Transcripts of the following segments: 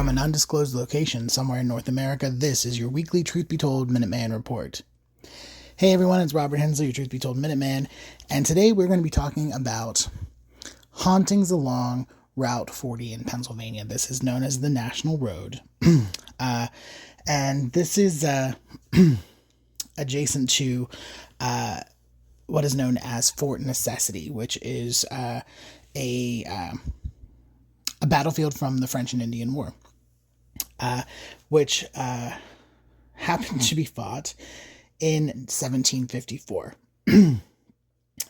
From an undisclosed location somewhere in North America, this is your weekly Truth Be Told Minuteman Report. Hey everyone, it's Robert Hensley, your Truth Be Told Minuteman, and today we're going to be talking about hauntings along Route 40 in Pennsylvania. This is known as the National Road, and this is adjacent to what is known as Fort Necessity, which is a battlefield from the French and Indian War, which happened to be fought in 1754.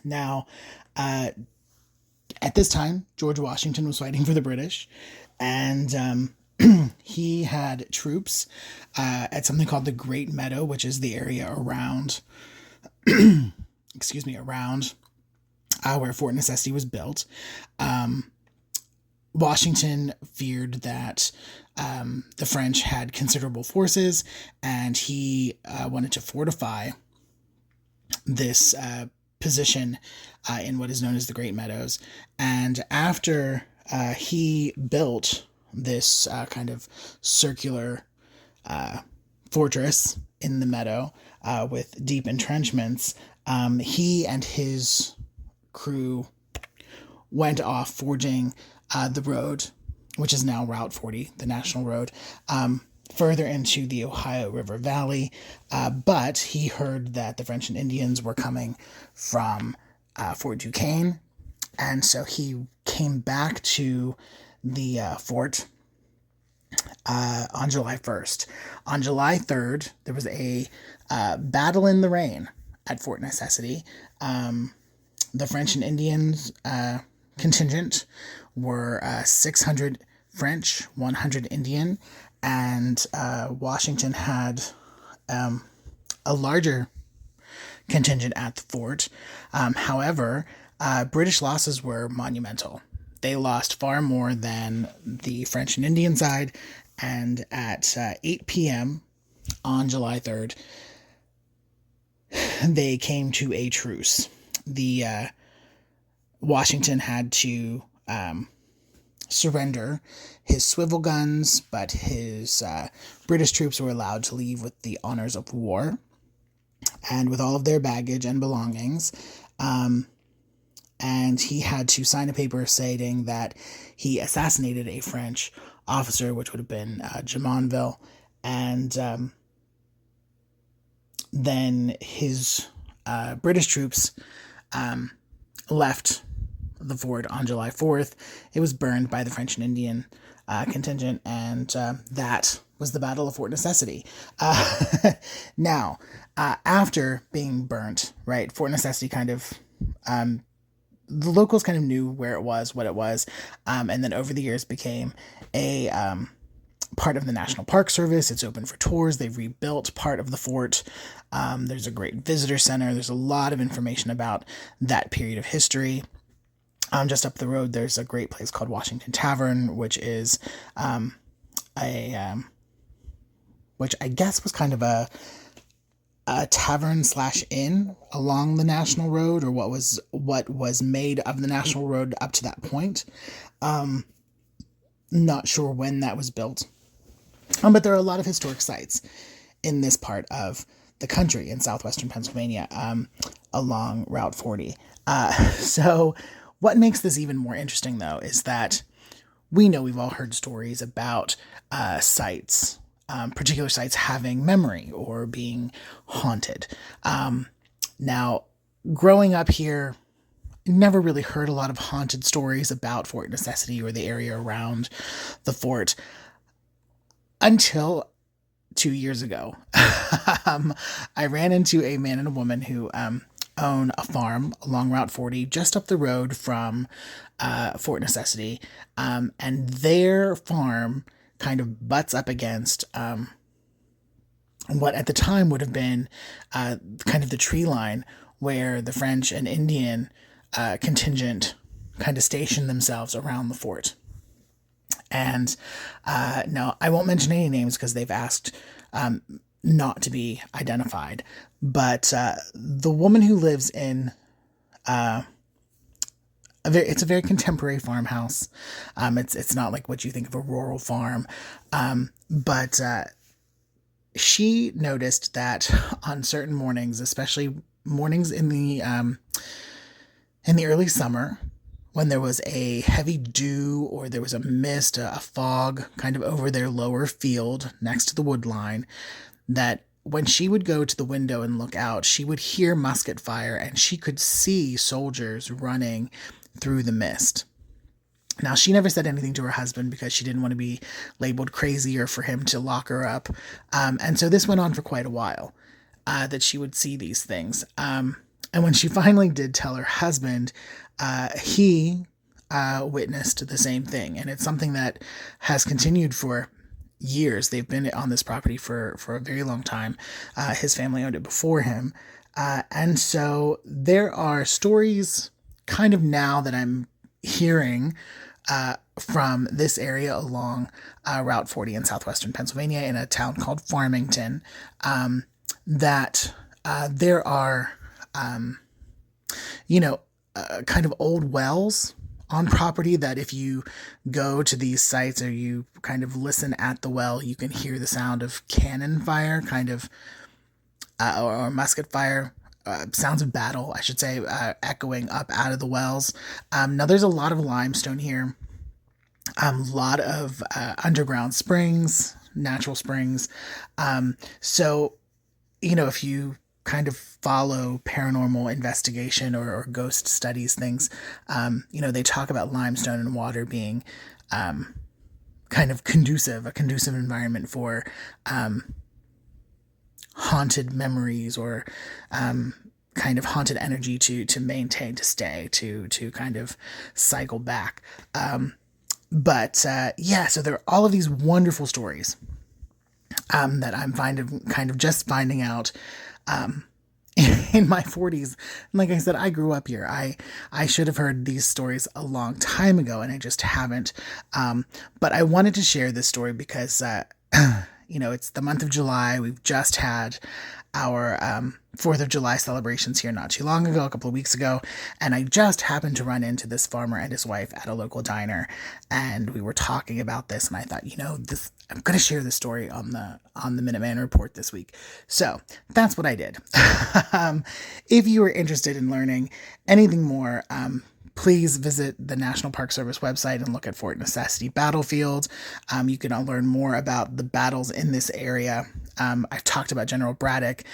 Now, at this time, George Washington was fighting for the British, and he had troops at something called the Great Meadow, which is the area around, around where Fort Necessity was built. Washington feared that the French had considerable forces, and he wanted to fortify this position in what is known as the Great Meadows. And after he built this kind of circular fortress in the meadow with deep entrenchments, he and his crew went off forging the road, which is now Route 40, the National Road, further into the Ohio River Valley. But he heard that the French and Indians were coming from Fort Duquesne, and so he came back to the fort on July 1st. On July 3rd, there was a battle in the rain at Fort Necessity. The French and Indians contingent were 600 French, 100 Indian, and Washington had a larger contingent at the fort. However, British losses were monumental. They lost far more than the French and Indian side, and at 8 p.m. on July 3rd, they came to a truce. The Washington had to surrender his swivel guns, but his British troops were allowed to leave with the honors of war and with all of their baggage and belongings. And he had to sign a paper stating that he assassinated a French officer, which would have been Jumonville, and then his British troops left the fort on July 4th. It was burned by the French and Indian contingent, and that was the Battle of Fort Necessity. Now, after being burnt, right, Fort Necessity kind of, the locals kind of knew where it was, what it was, and then over the years became a part of the National Park Service. It's open for tours. They've rebuilt part of the fort. There's a great visitor center. There's a lot of information about that period of history. Just up the road, there's a great place called Washington Tavern, which is which I guess was kind of a tavern / inn along the National Road, or what was made of the National Road up to that point. Not sure when that was built. But there are a lot of historic sites in this part of the country in southwestern Pennsylvania, along Route 40. So what makes this even more interesting, though, is that we know we've all heard stories about sites, particular sites having memory or being haunted. Now, growing up here, never really heard a lot of haunted stories about Fort Necessity or the area around the fort until 2 years ago. I ran into a man and a woman who own a farm along Route 40, just up the road from Fort Necessity, and their farm kind of butts up against what at the time would have been kind of the tree line where the French and Indian contingent kind of stationed themselves around the fort. And now I won't mention any names because they've asked not to be identified, but the woman who lives in it's a very contemporary farmhouse. It's not like what you think of a rural farm, but she noticed that on certain mornings, especially mornings in the early summer, when there was a heavy dew or there was a mist, a fog kind of over their lower field next to the wood line, that when she would go to the window and look out, she would hear musket fire and she could see soldiers running through the mist. Now, she never said anything to her husband because she didn't want to be labeled crazy or for him to lock her up. And so this went on for quite a while, that she would see these things. And when she finally did tell her husband, he witnessed the same thing. And it's something that has continued for years. They've been on this property for a very long time. His family owned it before him. And so there are stories kind of now that I'm hearing from this area along Route 40 in southwestern Pennsylvania in a town called Farmington, that there are, kind of old wells on property that if you go to these sites or you kind of listen at the well, you can hear the sound of cannon fire, kind of, or musket fire. Sounds of battle, I should say, echoing up out of the wells. Now, there's a lot of limestone here, a lot of underground springs, natural springs. So, if you kind of follow paranormal investigation or ghost studies things, they talk about limestone and water being kind of a conducive environment for haunted memories or kind of haunted energy to maintain, to stay, to kind of cycle back. So there are all of these wonderful stories that I'm kind of just finding out in my 40s. And like I said, I grew up here. I should have heard these stories a long time ago, and I just haven't. But I wanted to share this story because it's the month of July. We've just had our 4th of July celebrations here not too long ago, a couple of weeks ago, and I just happened to run into this farmer and his wife at a local diner, and we were talking about this, and I thought, I'm going to share this story on the Minuteman Report this week. So that's what I did. If you are interested in learning anything more, please visit the National Park Service website and look at Fort Necessity Battlefield. You can learn more about the battles in this area. I've talked about General Braddock.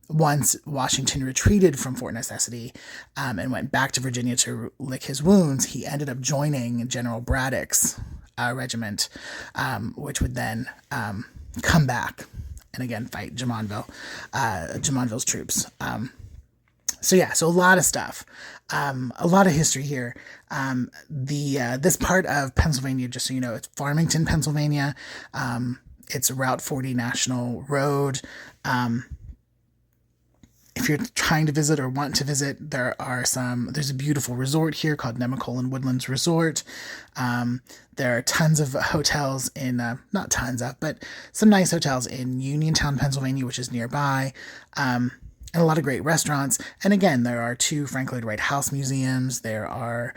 Once Washington retreated from Fort Necessity and went back to Virginia to lick his wounds, he ended up joining General Braddock's regiment, which would then come back and again fight Jumonville's troops. So a lot of stuff, a lot of history here. This part of Pennsylvania, just so you know, it's Farmington, Pennsylvania. It's Route 40 National Road. If you're trying to visit or want to visit, there's a beautiful resort here called Nemacolin Woodlands Resort. There are tons of hotels not tons of, but some nice hotels in Uniontown, Pennsylvania, which is nearby. And a lot of great restaurants. And again, there are 2 Frank Lloyd Wright House museums. There's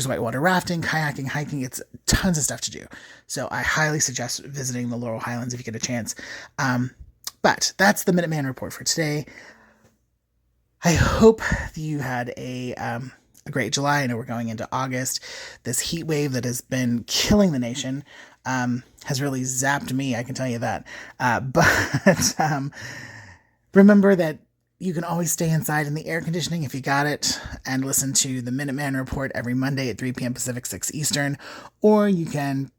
whitewater rafting, kayaking, hiking. It's tons of stuff to do. So I highly suggest visiting the Laurel Highlands if you get a chance. But that's the Minuteman Report for today. I hope you had a great July. I know we're going into August. This heat wave that has been killing the nation has really zapped me, I can tell you that. But remember that you can always stay inside in the air conditioning if you got it, and listen to the Minuteman Report every Monday at 3 p.m. Pacific, 6 Eastern, or you can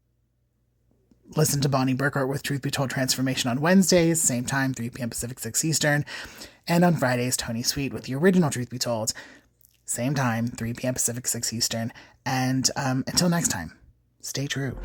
listen to Bonnie Burkert with Truth Be Told Transformation on Wednesdays, same time, 3 p.m. Pacific, 6 Eastern, and on Fridays, Tony Sweet with the original Truth Be Told, same time, 3 p.m. Pacific, 6 Eastern, and until next time, stay true.